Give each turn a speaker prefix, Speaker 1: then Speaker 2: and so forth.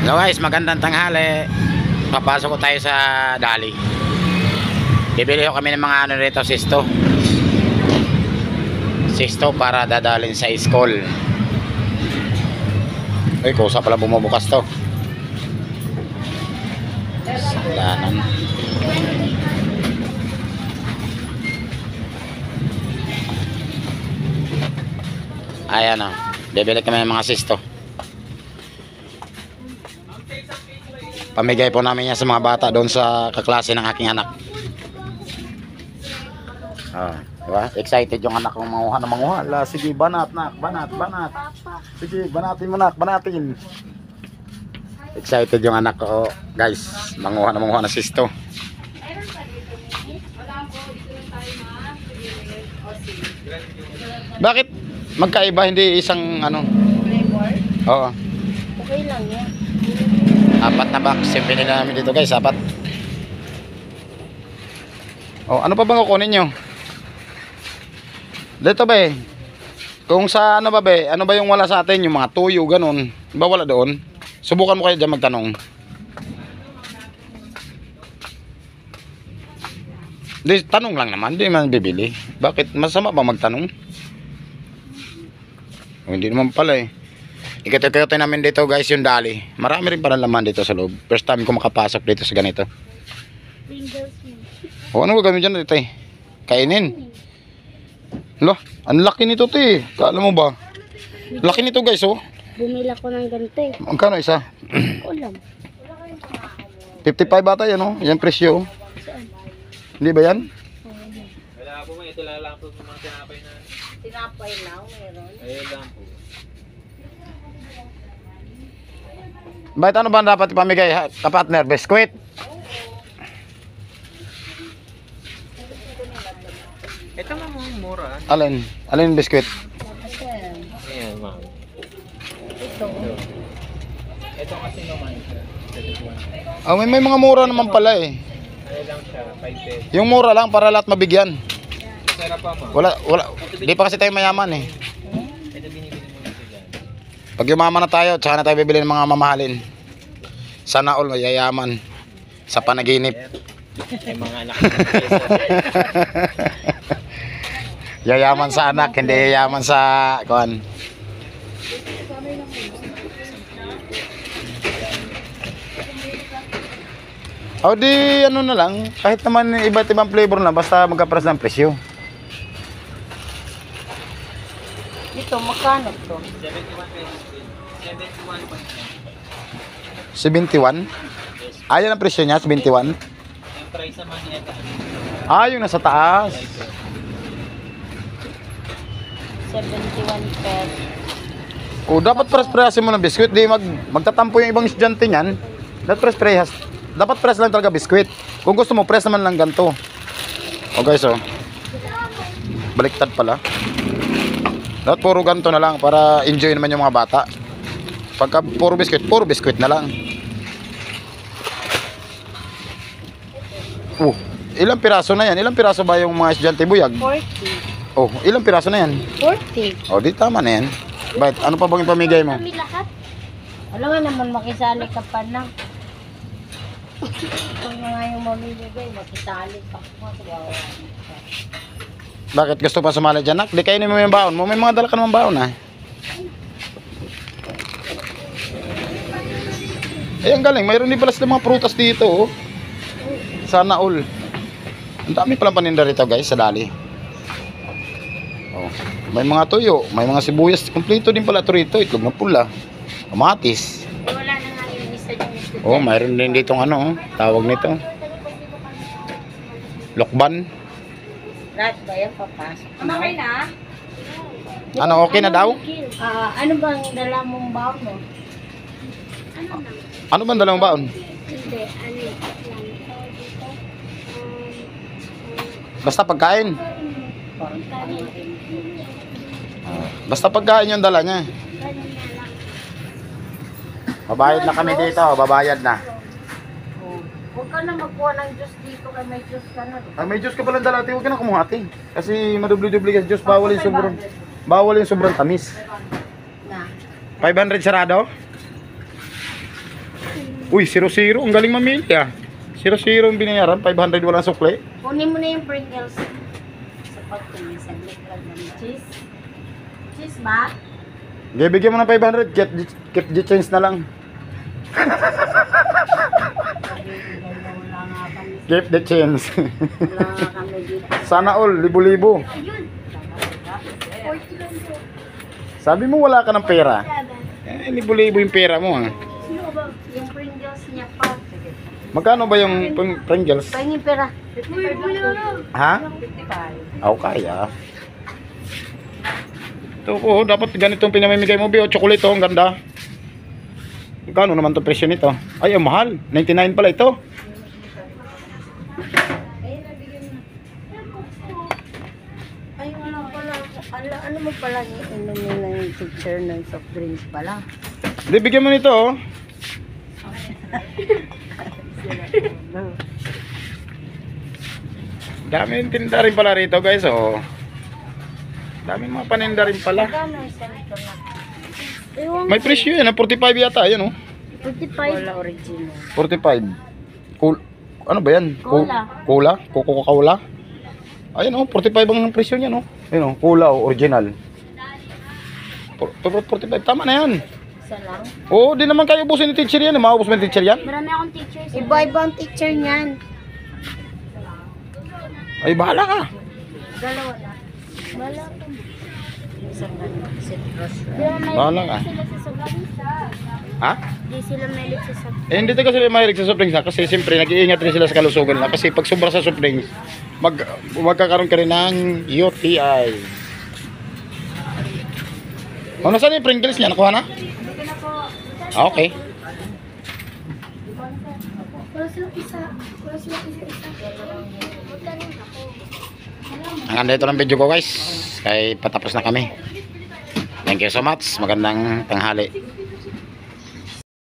Speaker 1: So guys, magandang tanghali. Papasok ko tayo sa Dali. Bibili ko kami ng mga ano rito, sisto para dadalhin sa school. Ay, kusa pala bumubukas to. Sandanan. Ayan o, bibili kami ng mga sisto. Pamigay po namin yan sa mga bata doon sa kaklase ng aking anak. Diba? Excited yung anak kong manguha na manguha. Sige, banat nak, banat. Sige, banatin mo nak, banatin. Excited yung anak ko, guys. Manguha na sisto. Bakit magkaiba, hindi isang ano?
Speaker 2: Flavor?
Speaker 1: Oo.
Speaker 2: Okay lang yan.
Speaker 1: 4 na box yung pinili namin dito, guys. 4. Oh, ano pa bang kukunin nyo? Dito ba kung sa ano ba ano ba yung wala sa atin, yung mga tuyo ganun, ba wala doon? Subukan mo kayo dyan magtanong. Di, tanong lang naman, di man bibili. Bakit masama ba magtanong? Oh, hindi naman pala Ikot-ikotin namin dito, guys, yung Dali. Marami rin pala laman dito sa loob. First time ko makapasok dito sa ganito. O, ano gagawin dyan dito Kainin. Lo, ang laki nito Kala mo ba? Laki nito, guys, oh.
Speaker 2: Bumila ko ng ganito
Speaker 1: Magkano isa?
Speaker 2: Ulam.
Speaker 1: 55 bata yan, oh. Yan presyo.
Speaker 2: Saan?
Speaker 1: Hindi ba yan?
Speaker 3: Wala po, ito lang po mga tinapay na.
Speaker 2: Tinapay lang, meron.
Speaker 3: Ayun lang po.
Speaker 1: Bakit ano ba dapat ipamigay, kapatner? Biskuit?
Speaker 3: Ito mga mura.
Speaker 1: Alin biskuit?
Speaker 3: Ayan, ma'am.
Speaker 2: Ito.
Speaker 3: Ito kasi naman siya.
Speaker 1: Oh, may mga mura naman pala
Speaker 3: Ano lang siya, 5 pesos.
Speaker 1: Yung mura lang para lahat mabigyan.
Speaker 3: Sarap pa, ma'am.
Speaker 1: Wala. Di pa kasi tayo mayaman
Speaker 3: Ito binibili mo nito dyan.
Speaker 1: Pag yumaman na tayo, tsaka na tayo bibili ng mga mamahalin. Sana all mayayaman sa panaginip.
Speaker 3: Ay, mga anak.
Speaker 1: Yayaman sa anak, hindi yayaman sa kuan. O di ano na lang, kahit naman iba't ibang flavor na, basta magkaparas ng presyo.
Speaker 2: Ito, magkano to?
Speaker 3: 71 pesos din. 71.5.
Speaker 1: 71? Ayan ang presyo niya, 71.
Speaker 3: Yung price naman niya ito.
Speaker 1: Yung nasa taas.
Speaker 2: 71 pesos.
Speaker 1: O dapat press-prehasin mo ng biskwit, di magtatampo yung ibang estudyante niyan. Dapat press lang talaga biskwit. Kung gusto mo, press naman lang ganito. O guys, baliktad pala. Dapat puro ganito na lang para enjoy naman yung mga bata. Pagka puro biskwit na lang. Ilang piraso na yan? Ilang piraso ba yung mga estudyante buyag?
Speaker 2: 40.
Speaker 1: Ilang piraso na yan?
Speaker 2: 40.
Speaker 1: Di tama na yan. Bakit? Ano pa bang ipamigay mo?
Speaker 2: Kami lahat. Alam nga naman, makisali ka pa na. Kung nga yung mamimigay, makisali pa ko.
Speaker 1: Bakit gusto pa sumali dyan, nak? Di kainin mo yung baon mo. May mga dala ka naman baon, ang galing. Mayroon din pala sila mga prutas dito, Sana all. Ang dami palang paninda rito, guys, sa Dali. May mga tuyo, may mga sibuyas. Kompleto din pala ito rito. Itlog na pula. Kamatis.
Speaker 2: Wala na nga yung isa yung
Speaker 1: Mayroon din ditong tawag nito. Lokban.
Speaker 2: lahat ba yan papasok? Okay na?
Speaker 1: Ano, okay na daw?
Speaker 2: Ano bang dala mong baon mo?
Speaker 1: Ano bang dalawang baon?
Speaker 2: Hindi,
Speaker 1: Basta pagkain. Basta pagkain yung dala niya. Babayad na kami dito, babayad na.
Speaker 2: Huwag ka na magkuha ng juice dito kay may juice ka na.
Speaker 1: May juice ka palang dala, huwag ka na kumuha, ate. Kasi madubli-dubli ka juice, bawal yung sobrang tamis.
Speaker 2: Na.
Speaker 1: 500 sarado? Uy, 0-0. Ang galing mamili ah. 0-0 yung binayaran. 500 walang sukle.
Speaker 2: Kunin mo na yung Pringles. Sa pagtingin, saglit lang ng cheese. Cheese ba?
Speaker 1: Okay, bigyan mo ng 500. Keep the change na lang.
Speaker 2: Wala nga kami.
Speaker 1: Keep the change.
Speaker 2: Wala nga kami dito.
Speaker 1: Sana all, libo-libo.
Speaker 2: Ayun.
Speaker 1: Sabi mo wala ka ng pera. Eh, libo-libo yung pera mo ah.
Speaker 2: Yung Pringles niya pa.
Speaker 1: Magkano ba yung Pringles?
Speaker 2: Pahingin pera.
Speaker 1: Ha?
Speaker 2: 55.
Speaker 1: Ako kaya. Ito po, dapat ganitong pinamimigay mo, Bio. Chocolate, oh, ang ganda. Magkano naman itong presyo nito? Ay, ang mahal. 99 pala ito.
Speaker 2: Ay, wala pala. Ano mo pala inumin na yung teacher ng soft drinks pala?
Speaker 1: Hindi, bigyan mo nito, oh. Dami yung tinda rin pala rito, guys, oh. Dami mga paninda rin pala.
Speaker 2: Magkano isa nito na? Ewan
Speaker 1: May presyo yan, 45 yata, yan, oh.
Speaker 2: 45. Wala original.
Speaker 1: 45. Cool. Ano ba yan?
Speaker 2: Cola.
Speaker 1: Cola? Coca-Cola? Ayun, oh, 45 ang presyo niya, no? Ayun, oh, cola, oh, original. 45, tama na yan.
Speaker 2: Isa lang?
Speaker 1: Oo, di naman kayo ubusin ni teacher yan. Maubos mo ni teacher yan?
Speaker 2: Marami akong teachers. Iba-iba ang teacher niyan.
Speaker 1: Ay, bahala ka.
Speaker 2: Dalawa na. Wala pa. Isang citrus.
Speaker 1: Bahala ka. Ha?
Speaker 2: Di sila mahilig sa soft.
Speaker 1: Eh, hindi tayo kasi mahilig sa soft drinks na kasi siyempre nag-iingat rin sila sa kalusugan nila kasi pag sobra sa soft drinks magkakaroon ka rin ng UTI. O, nasaan yung Pringles niya? Nakuha na? Ah, okay.
Speaker 2: Wala silang isa.
Speaker 1: Hanggang dito lang video ko, guys. Kaya patapos na kami. Thank you so much. Magandang tanghali.